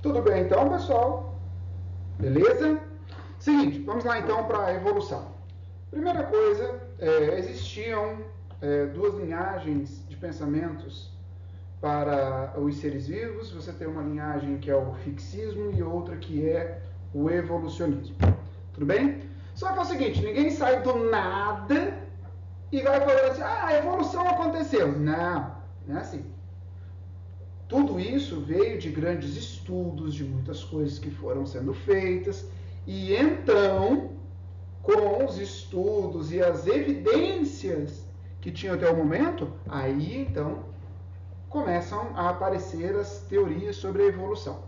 Tudo bem então, pessoal? Beleza? Seguinte, vamos lá então para a evolução. Primeira coisa, existiam duas linhagens de pensamentos para os seres vivos. Você tem uma linhagem que é o fixismo e outra que é o evolucionismo. Tudo bem? Só que é o seguinte, ninguém sai do nada e vai falando assim, a evolução aconteceu. Não, não é assim. Tudo isso veio de grandes estudos, de muitas coisas que foram sendo feitas, e então, com os estudos e as evidências que tinham até o momento, aí então começam a aparecer as teorias sobre a evolução.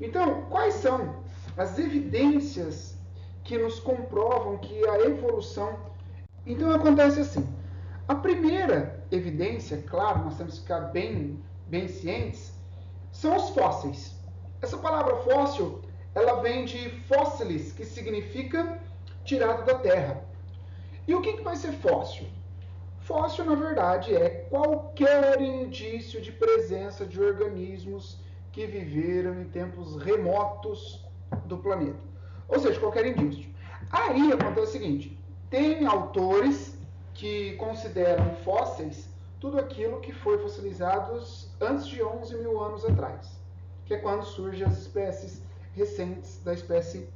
Então, quais são as evidências que nos comprovam que a evolução... Então acontece assim, a primeira evidência, claro, nós temos que ficar bem cientes, são os fósseis. Essa palavra fóssil, ela vem de fósseis, que significa tirado da terra. E o que vai ser fóssil? Fóssil, na verdade, é qualquer indício de presença de organismos que viveram em tempos remotos do planeta. Ou seja, qualquer indício. Aí acontece o seguinte, tem autores que consideram fósseis tudo aquilo que foi fossilizado antes de 11 mil anos atrás, que é quando surgem as espécies recentes da espécie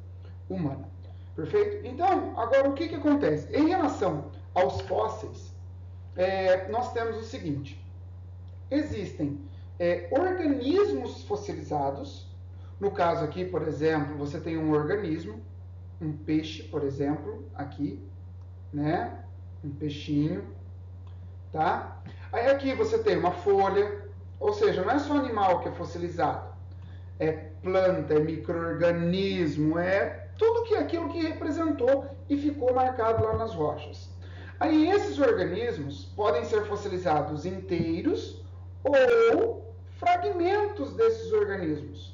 humana. Perfeito? Então, agora o que acontece? Em relação aos fósseis, nós temos o seguinte, existem organismos fossilizados, no caso aqui, por exemplo, você tem um organismo, um peixe, por exemplo, aqui, né? Um peixinho, tá? Aí aqui você tem uma folha, ou seja, não é só animal que é fossilizado, é planta, é micro-organismo, é tudo aquilo que representou e ficou marcado lá nas rochas. Aí esses organismos podem ser fossilizados inteiros ou fragmentos desses organismos.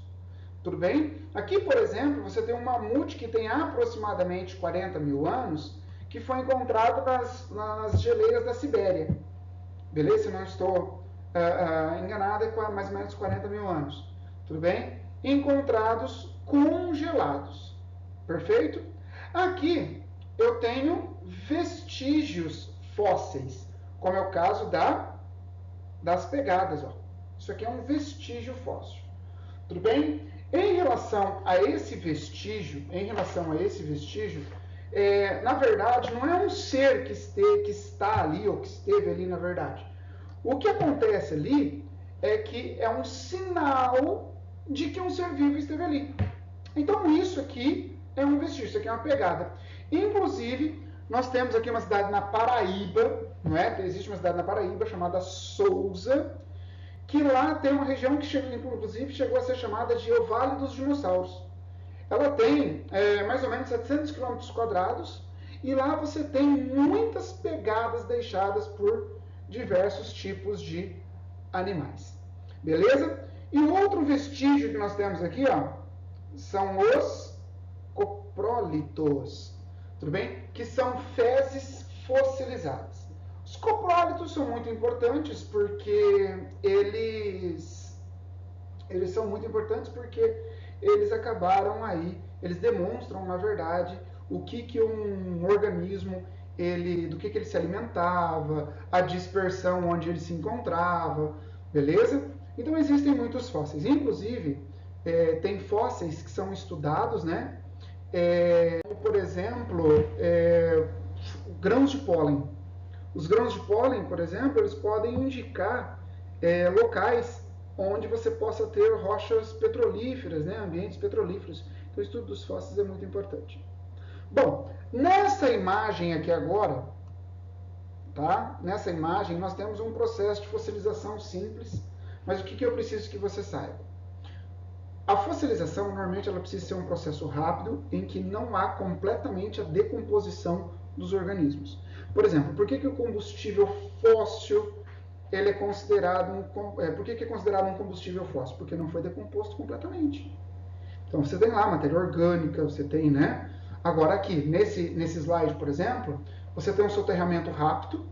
Tudo bem? Aqui, por exemplo, você tem um mamute que tem aproximadamente 40 mil anos, que foi encontrado nas geleiras da Sibéria. Beleza? Se não estou enganado, é mais ou menos 40 mil anos. Tudo bem? Encontrados congelados. Perfeito? Aqui eu tenho vestígios fósseis, como é o caso das pegadas. Ó. Isso aqui é um vestígio fóssil. Tudo bem? Em relação a esse vestígio, na verdade, não é um ser que está ali ou que esteve ali, na verdade. O que acontece ali é que é um sinal de que um ser vivo esteve ali. Então, isso aqui é um vestígio, isso aqui é uma pegada. Inclusive, nós temos aqui uma cidade na Paraíba, não é? Existe uma cidade na Paraíba chamada Sousa, que lá tem uma região que, inclusive, chegou a ser chamada de O Vale dos Dinossauros. Ela tem mais ou menos 700 km², e lá você tem muitas pegadas deixadas por diversos tipos de animais. Beleza? E outro vestígio que nós temos aqui, ó, são os coprólitos, tudo bem? Que são fezes fossilizadas. Os coprólitos são muito importantes porque eles são muito importantes porque eles acabaram aí, eles demonstram, na verdade, o que um organismo, do que ele se alimentava, a dispersão onde ele se encontrava, beleza? Então existem muitos fósseis, inclusive tem fósseis que são estudados, né? Por exemplo, grãos de pólen. Os grãos de pólen, por exemplo, eles podem indicar locais onde você possa ter rochas petrolíferas, né? Ambientes petrolíferos. Então, o estudo dos fósseis é muito importante. Bom, nessa imagem aqui agora, tá? Nessa imagem nós temos um processo de fossilização simples, mas o que eu preciso que você saiba? A fossilização, normalmente, ela precisa ser um processo rápido, em que não há completamente a decomposição dos organismos. Por exemplo, por que o combustível fóssil ele é considerado por que é considerado um combustível fóssil? Porque não foi decomposto completamente. Então, você tem lá matéria orgânica, você tem, né? Agora, aqui, nesse slide, por exemplo, você tem um soterramento rápido,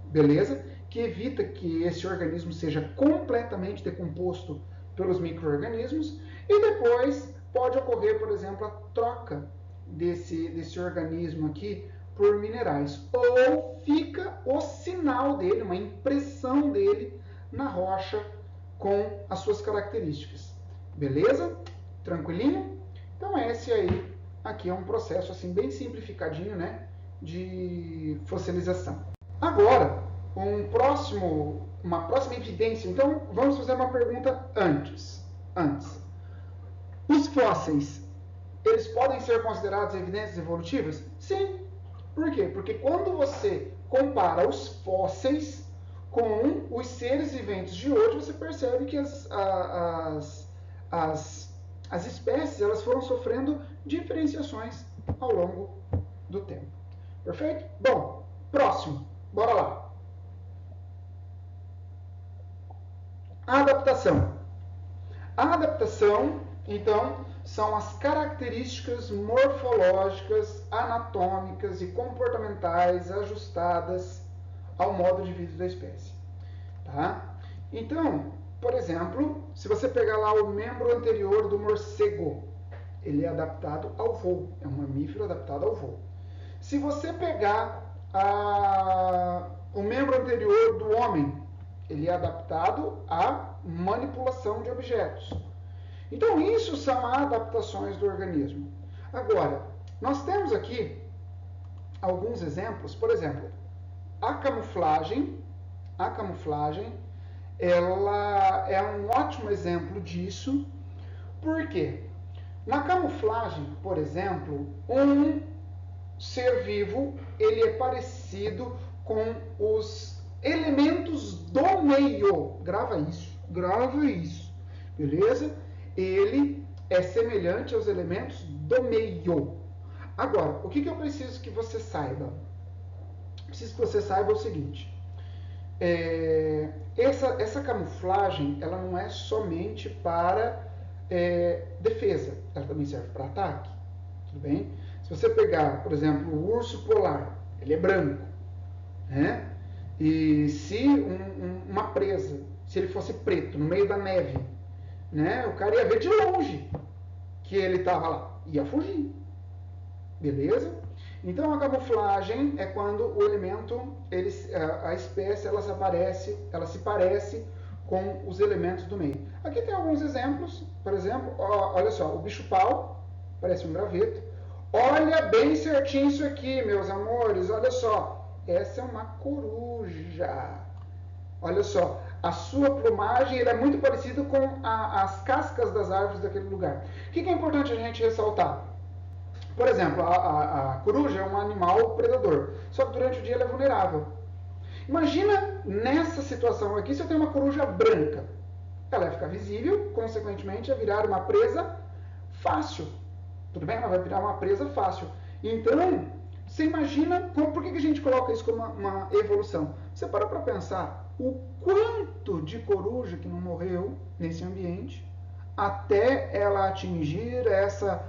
beleza? Que evita que esse organismo seja completamente decomposto pelos micro-organismos, e depois pode ocorrer, por exemplo, a troca desse organismo aqui por minerais, ou fica o sinal dele, uma impressão dele na rocha com as suas características. Beleza? Tranquilinho? Então esse aí, aqui é um processo assim bem simplificadinho, né, de fossilização. Agora, uma próxima evidência. Então vamos fazer uma pergunta antes. Os fósseis, eles podem ser considerados evidências evolutivas? Sim. Por quê? Porque quando você compara os fósseis com os seres viventes de hoje, você percebe que as espécies elas foram sofrendo diferenciações ao longo do tempo. Perfeito? Bom, próximo. Bora lá. A adaptação. A adaptação, então, são as características morfológicas, anatômicas e comportamentais ajustadas ao modo de vida da espécie. Tá? Então, por exemplo, se você pegar lá o membro anterior do morcego, ele é adaptado ao voo, é um mamífero adaptado ao voo. Se você pegar o membro anterior do homem, ele é adaptado à manipulação de objetos. Então, isso são adaptações do organismo. Agora, nós temos aqui alguns exemplos. Por exemplo, a camuflagem, ela é um ótimo exemplo disso. Por quê? Na camuflagem, por exemplo, um ser vivo, ele é parecido com os elementos do meio. Grava isso, beleza? Ele é semelhante aos elementos do meio. Agora, o que eu preciso que você saiba? Preciso que você saiba o seguinte. Essa camuflagem, ela não é somente para defesa. Ela também serve para ataque. Tudo bem? Se você pegar, por exemplo, o urso polar, ele é branco. Né? E se uma presa, se ele fosse preto, no meio da neve, né, o cara ia ver de longe que ele estava lá, ia fugir. Beleza? Então a camuflagem é quando o elemento, a espécie, ela se parece com os elementos do meio. Aqui tem alguns exemplos. Por exemplo, olha só, o bicho-pau parece um graveto. Olha bem certinho isso aqui, meus amores, olha só. Essa é uma coruja. Olha só, a sua plumagem é muito parecida com as cascas das árvores daquele lugar. O que é importante a gente ressaltar? Por exemplo, a coruja é um animal predador, só que durante o dia ela é vulnerável. Imagina nessa situação aqui, se eu tenho uma coruja branca. Ela vai ficar visível, consequentemente vai virar uma presa fácil. Tudo bem? Ela vai virar uma presa fácil. Então, você imagina, por que a gente coloca isso como uma evolução? Você para pensar o quanto de coruja que não morreu nesse ambiente até ela atingir essa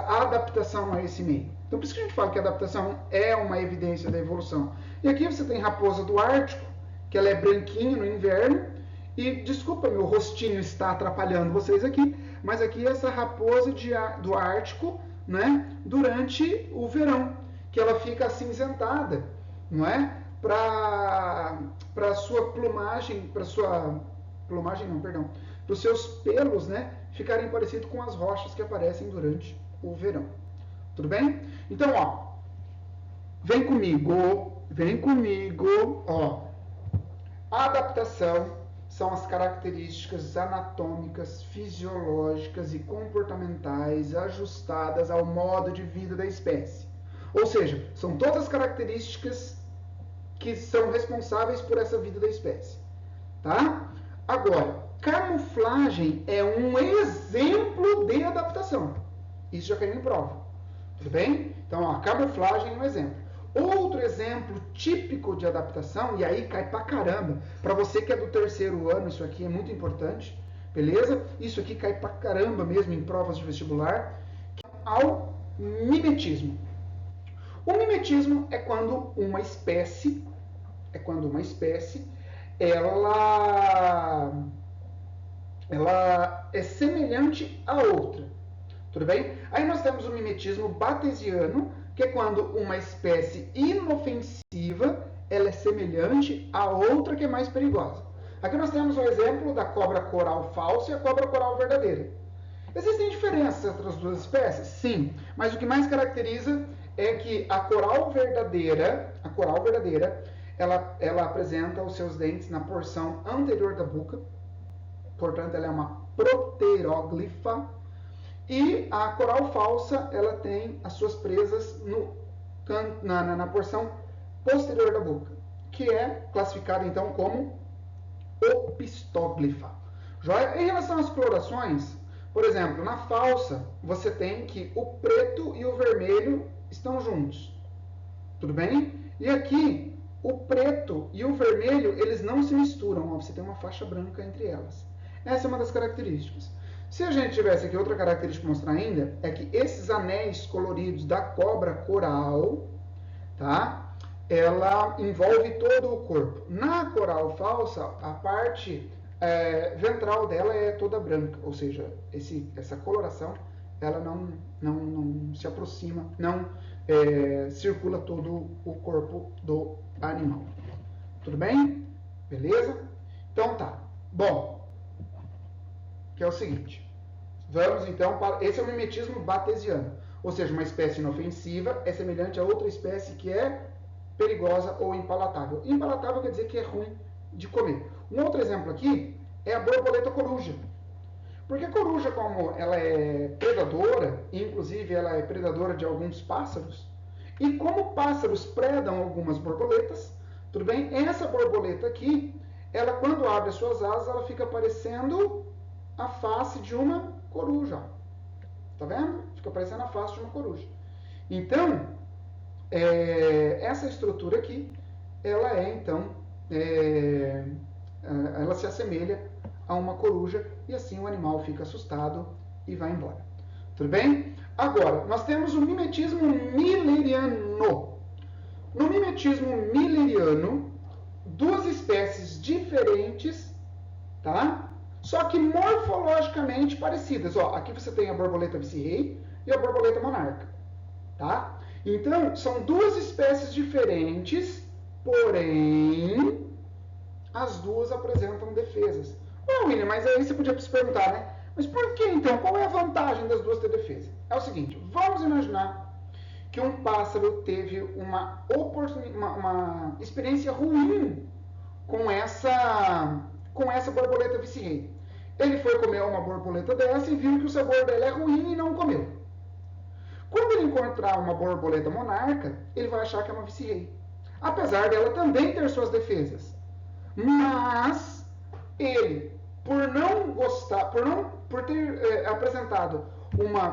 adaptação a esse meio. Então, por isso que a gente fala que a adaptação é uma evidência da evolução. E aqui você tem raposa do Ártico, que ela é branquinha no inverno, e desculpa, meu rostinho está atrapalhando vocês aqui, mas aqui essa raposa do Ártico, né, durante o verão, que ela fica acinzentada, não é? Para sua plumagem, para os seus pelos, né, ficarem parecidos com as rochas que aparecem durante o verão. Tudo bem? Então, ó, vem comigo, ó. A adaptação são as características anatômicas, fisiológicas e comportamentais ajustadas ao modo de vida da espécie. Ou seja, são todas as características que são responsáveis por essa vida da espécie. Tá? Agora, camuflagem é um exemplo de adaptação. Isso já caiu em prova. Tudo bem? Então, ó, a camuflagem é um exemplo. Outro exemplo típico de adaptação, e aí cai pra caramba, para você que é do terceiro ano, isso aqui é muito importante, beleza? Isso aqui cai pra caramba mesmo em provas de vestibular, que é ao mimetismo. O mimetismo é quando uma espécie, ela é semelhante à outra. Tudo bem? Aí nós temos o mimetismo batesiano, que é quando uma espécie inofensiva ela é semelhante à outra que é mais perigosa. Aqui nós temos o exemplo da cobra coral falsa e a cobra coral verdadeira. Existem diferenças entre as duas espécies? Sim, mas o que mais caracteriza é que a coral verdadeira, ela apresenta os seus dentes na porção anterior da boca, portanto ela é uma proteróglifa, e a coral falsa, ela tem as suas presas na porção posterior da boca, que é classificada então como opistóglifa. Joia? Em relação às colorações, por exemplo, na falsa, você tem que o preto e o vermelho estão juntos. Tudo bem? E aqui, o preto e o vermelho, eles não se misturam. Ó, você tem uma faixa branca entre elas. Essa é uma das características. Se a gente tivesse aqui outra característica para mostrar ainda, é que esses anéis coloridos da cobra coral, tá? Ela envolve todo o corpo. Na coral falsa, a parte ventral dela é toda branca, ou seja, essa coloração ela não se aproxima, não circula todo o corpo do animal. Tudo bem? Beleza? Então tá. Bom, que é o seguinte. Vamos então para... Esse é o mimetismo batesiano. Ou seja, uma espécie inofensiva é semelhante a outra espécie que é perigosa ou impalatável. Impalatável quer dizer que é ruim de comer. Um outro exemplo aqui é a borboleta coruja. Porque a coruja, como ela é predadora, inclusive ela é predadora de alguns pássaros, e como pássaros predam algumas borboletas, tudo bem? Essa borboleta aqui, ela quando abre as suas asas, ela fica parecendo a face de uma coruja. Tá vendo? Fica parecendo a face de uma coruja. Então, essa estrutura aqui, ela ela se assemelha a uma coruja e assim o animal fica assustado e vai embora. Tudo bem? Agora, nós temos o mimetismo milleriano. No mimetismo milleriano, duas espécies diferentes, tá? Só que morfologicamente parecidas. Ó, aqui você tem a borboleta vice-rei e a borboleta monarca, tá? Então, são duas espécies diferentes, porém, as duas apresentam defesas. William, mas aí você podia se perguntar, né? Mas por que então? Qual é a vantagem das duas ter defesa? É o seguinte, vamos imaginar que um pássaro teve uma experiência ruim com essa borboleta vice-rei. Ele foi comer uma borboleta dessa e viu que o sabor dela é ruim e não comeu. Quando ele encontrar uma borboleta monarca, ele vai achar que é uma vice-rei. Apesar dela também ter suas defesas. Mas ele, por não gostar, por ter apresentado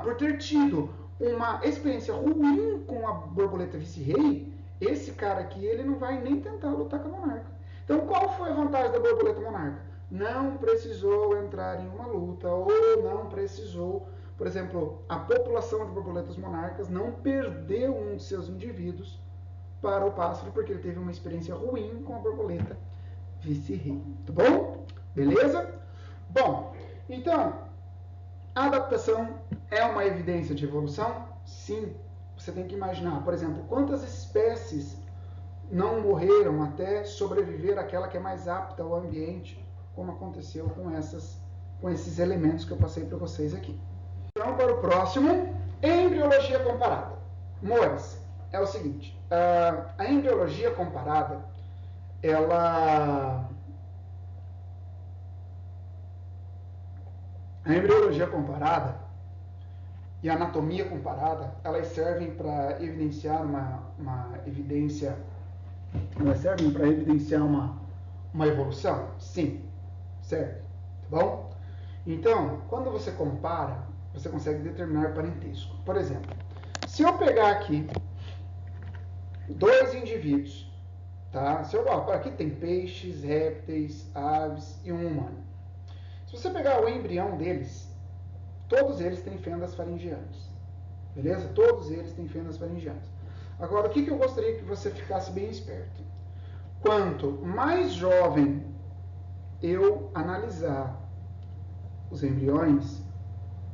por ter tido uma experiência ruim com a borboleta vice-rei, esse cara aqui, ele não vai nem tentar lutar com a monarca. Então, qual foi a vantagem da borboleta monarca? Não precisou entrar em uma luta, ou não precisou, por exemplo, a população de borboletas monarcas não perdeu um de seus indivíduos para o pássaro, porque ele teve uma experiência ruim com a borboleta vice-rei. Tá bom? Beleza? Bom, então, a adaptação é uma evidência de evolução? Sim. Você tem que imaginar, por exemplo, quantas espécies não morreram até sobreviver àquela que é mais apta ao ambiente, como aconteceu com esses elementos que eu passei para vocês aqui. Então, para o próximo, embriologia comparada. Mores, é o seguinte, a embriologia comparada, a embriologia comparada e a anatomia comparada, elas servem para evidenciar uma evidência. Elas servem para evidenciar uma evolução? Sim, serve. Tá bom? Então, quando você compara, você consegue determinar parentesco. Por exemplo, se eu pegar aqui dois indivíduos, tá? Aqui tem peixes, répteis, aves e um humano. Se você pegar o embrião deles, todos eles têm fendas faringianas. Beleza? Todos eles têm fendas faringianas. Agora, o que eu gostaria que você ficasse bem esperto? Quanto mais jovem eu analisar os embriões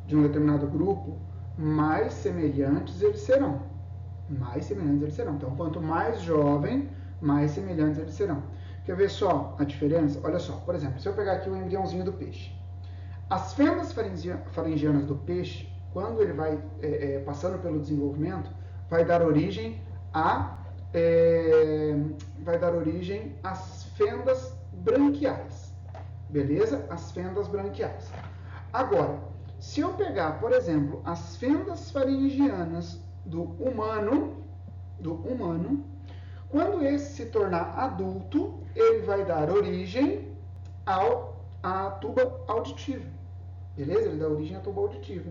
de um determinado grupo, mais semelhantes eles serão. Mais semelhantes eles serão. Então, quanto mais jovem, mais semelhantes eles serão. Quer ver só a diferença? Olha só, por exemplo, se eu pegar aqui o embriãozinho do peixe. As fendas faringianas do peixe, quando ele vai passando pelo desenvolvimento, vai dar origem às fendas branquiais. Beleza? As fendas branquiais. Agora, se eu pegar, por exemplo, as fendas faringianas do humano, quando esse se tornar adulto, ele vai dar origem à tuba auditiva. Beleza? Ele dá origem à tuba auditiva.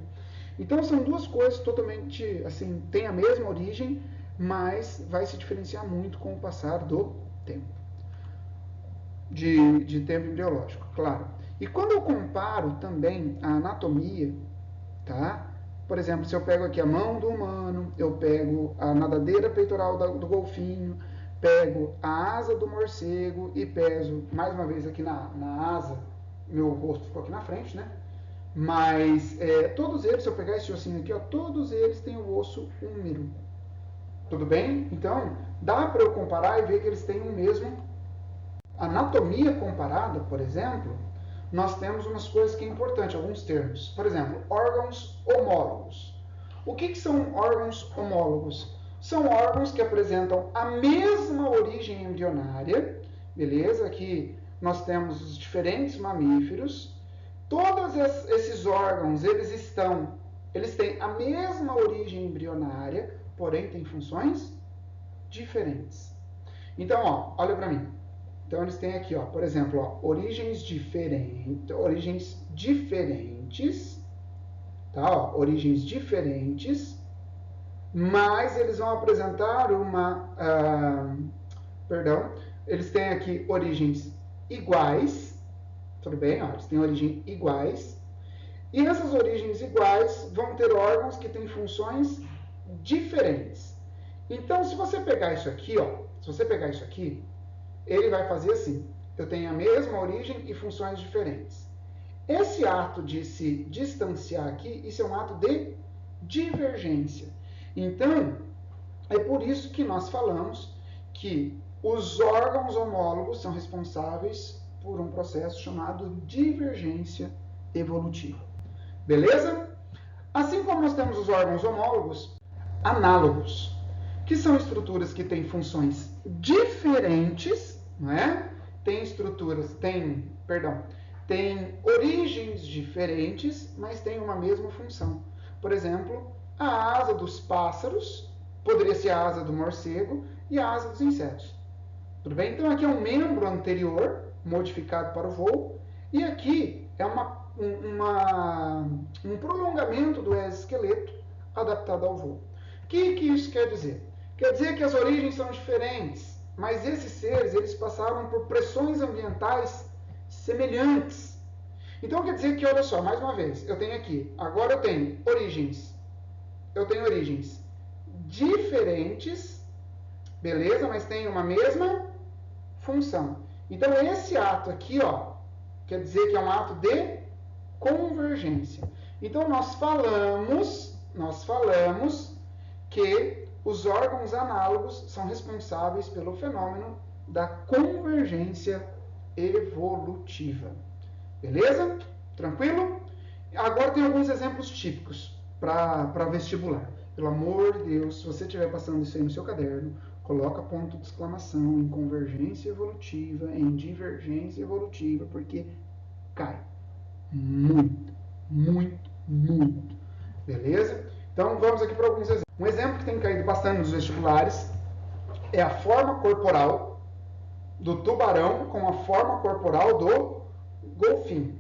Então, são duas coisas totalmente, assim, tem a mesma origem, mas vai se diferenciar muito com o passar do tempo. De tempo embriológico, claro. E quando eu comparo também a anatomia, tá? Por exemplo, se eu pego aqui a mão do humano, eu pego a nadadeira peitoral do golfinho, pego a asa do morcego e peso, mais uma vez aqui na asa, meu rosto ficou aqui na frente, né? Mas todos eles, se eu pegar esse ossinho aqui, ó, todos eles têm o osso húmero. Tudo bem? Então, dá para eu comparar e ver que eles têm o mesmo. Anatomia comparada, por exemplo, nós temos umas coisas que é importante, alguns termos. Por exemplo, órgãos homólogos. O que são órgãos homólogos? São órgãos que apresentam a mesma origem embrionária, beleza? Aqui nós temos os diferentes mamíferos. Todos esses órgãos, eles têm a mesma origem embrionária, porém têm funções diferentes. Então, ó, olha para mim. Então, eles têm aqui, ó, por exemplo, ó, origens diferentes, tá? Ó, origens diferentes, mas eles vão apresentar eles têm aqui origens iguais, tudo bem? Ó, eles têm origem iguais, e essas origens iguais vão ter órgãos que têm funções diferentes. Então, se você pegar isso aqui, ó, ele vai fazer assim, eu tenho a mesma origem e funções diferentes. Esse ato de se distanciar aqui, isso é um ato de divergência. Então, é por isso que nós falamos que os órgãos homólogos são responsáveis por um processo chamado divergência evolutiva. Beleza? Assim como nós temos os órgãos homólogos, análogos, que são estruturas que têm funções diferentes, não é? Tem origens diferentes, mas tem uma mesma função. Por exemplo, a asa dos pássaros poderia ser a asa do morcego e a asa dos insetos. Tudo bem? Então aqui é um membro anterior modificado para o voo e aqui é um prolongamento do exoesqueleto adaptado ao voo. O que isso quer dizer? Quer dizer que as origens são diferentes, mas esses seres eles passaram por pressões ambientais semelhantes. Então quer dizer que, olha só, mais uma vez, agora eu tenho origens diferentes, beleza? Mas tem uma mesma função. Então esse ato aqui, ó, quer dizer que é um ato de convergência. Então nós falamos que os órgãos análogos são responsáveis pelo fenômeno da convergência evolutiva. Beleza? Tranquilo? Agora tem alguns exemplos típicos para vestibular. Pelo amor de Deus, se você estiver passando isso aí no seu caderno, coloca ponto de exclamação em convergência evolutiva, em divergência evolutiva, porque cai muito, muito, muito. Beleza? Então vamos aqui para alguns exemplos. Um exemplo que tem caído bastante nos vestibulares é a forma corporal do tubarão com a forma corporal do golfinho.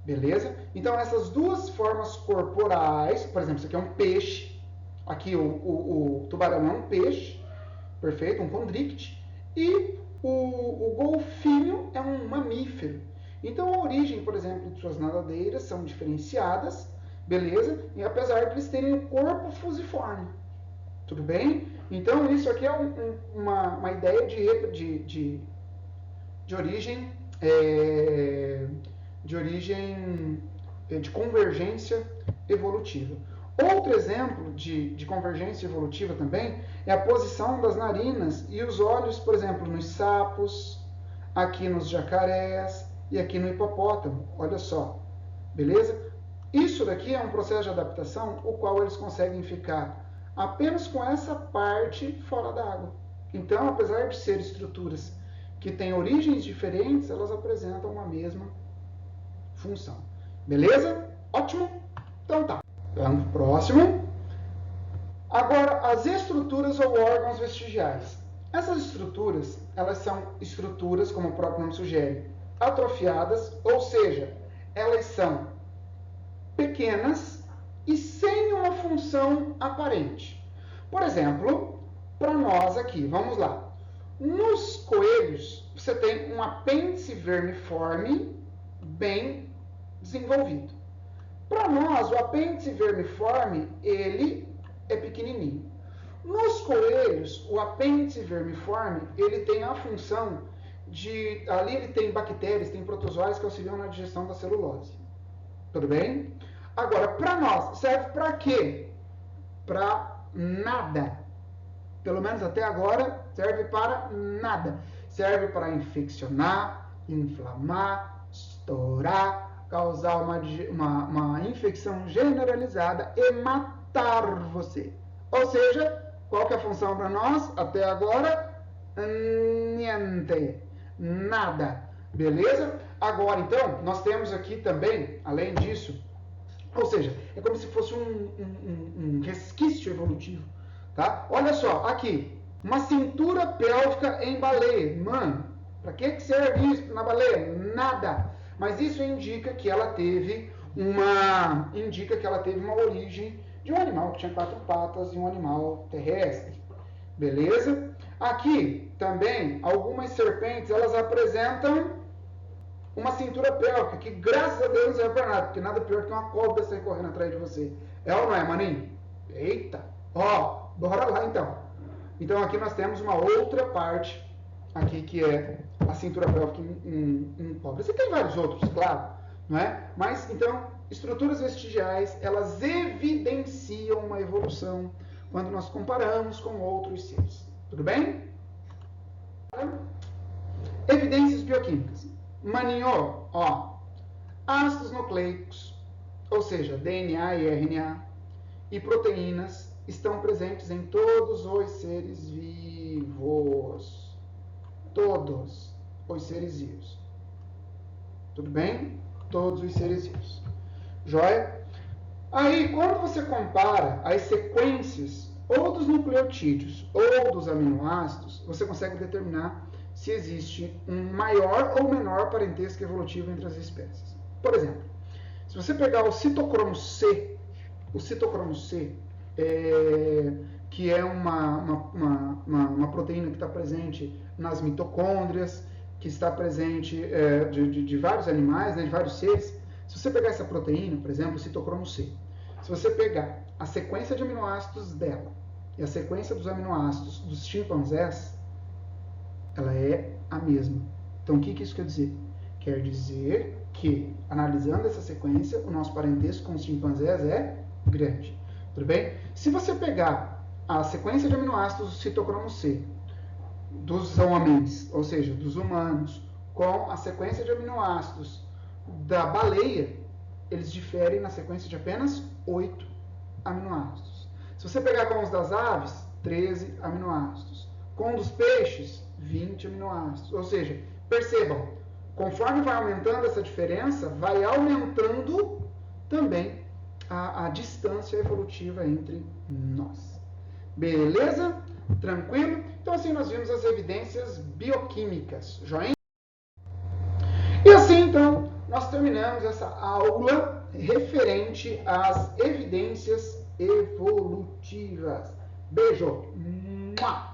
Beleza? Então essas duas formas corporais, por exemplo, isso aqui é um peixe, aqui o tubarão é um peixe, perfeito, um condricte, e o golfinho é um mamífero. Então a origem, por exemplo, de suas nadadeiras são diferenciadas, beleza? E apesar de eles terem um corpo fusiforme. Tudo bem? Então isso aqui é uma ideia de origem de convergência evolutiva. Outro exemplo de convergência evolutiva também é a posição das narinas e os olhos, por exemplo, nos sapos, aqui nos jacarés e aqui no hipopótamo. Olha só, beleza? Isso daqui é um processo de adaptação o qual eles conseguem ficar apenas com essa parte fora da água. Então, apesar de ser estruturas que têm origens diferentes, elas apresentam uma mesma função. Beleza? Ótimo? Então tá. Vamos pro próximo. Agora, as estruturas ou órgãos vestigiais. Essas estruturas, elas são estruturas, como o próprio nome sugere, atrofiadas, ou seja, elas são pequenas e sem uma função aparente. Por exemplo, para nós aqui, vamos lá. Nos coelhos, você tem um apêndice vermiforme bem desenvolvido. Para nós, o apêndice vermiforme, ele é pequenininho. Nos coelhos, o apêndice vermiforme, ele tem a função de... Ali ele tem bactérias, tem protozoários que auxiliam na digestão da celulose. Tudo bem? Agora, para nós, serve para quê? Para nada. Pelo menos até agora, serve para nada. Serve para infeccionar, inflamar, estourar, causar uma infecção generalizada e matar você. Ou seja, qual que é a função para nós? Até agora, niente. Nada. Beleza? Agora, então, nós temos aqui também, além disso, ou seja, é como se fosse um resquício evolutivo. Tá? Olha só, aqui, uma cintura pélvica em baleia. Mano, para que serve isso na baleia? Nada. Mas isso indica que ela teve uma origem de um animal que tinha 4 patas e um animal terrestre. Beleza? Aqui, também, algumas serpentes, elas apresentam uma cintura pélvica, que graças a Deus não serve para nada, porque nada pior que uma cobra sair correndo atrás de você. É ou não é, maninho? Eita! Ó, bora lá então. Então aqui nós temos uma outra parte, aqui que é a cintura pélvica em cobra. Você tem vários outros, claro, não é? Mas, então, estruturas vestigiais, elas evidenciam uma evolução quando nós comparamos com outros seres. Tudo bem? Evidências bioquímicas. Maninho, ó, ácidos nucleicos, ou seja, DNA e RNA, e proteínas estão presentes em todos os seres vivos. Todos os seres vivos. Tudo bem? Todos os seres vivos. Joia? Aí, quando você compara as sequências ou dos nucleotídeos ou dos aminoácidos, você consegue determinar se existe um maior ou menor parentesco evolutivo entre as espécies. Por exemplo, se você pegar o citocromo C, que é uma proteína que está presente nas mitocôndrias, que está presente de vários animais, né, de vários seres. Se você pegar essa proteína, por exemplo, o citocromo C, se você pegar a sequência de aminoácidos dela e a sequência dos aminoácidos dos chimpanzés, ela é a mesma. Então, o que isso quer dizer? Quer dizer que, analisando essa sequência, o nosso parentesco com os chimpanzés é grande. Tudo bem? Se você pegar a sequência de aminoácidos do citocromo C dos homens, ou seja, dos humanos, com a sequência de aminoácidos da baleia, eles diferem na sequência de apenas 8 aminoácidos. Se você pegar com os das aves, 13 aminoácidos. Com os dos peixes, 20 aminoácidos. Ou seja, percebam, conforme vai aumentando essa diferença, vai aumentando também a distância evolutiva entre nós. Beleza? Tranquilo? Então assim nós vimos as evidências bioquímicas. Joinha? E assim então nós terminamos essa aula referente às evidências evolutivas. Beijo! Mua!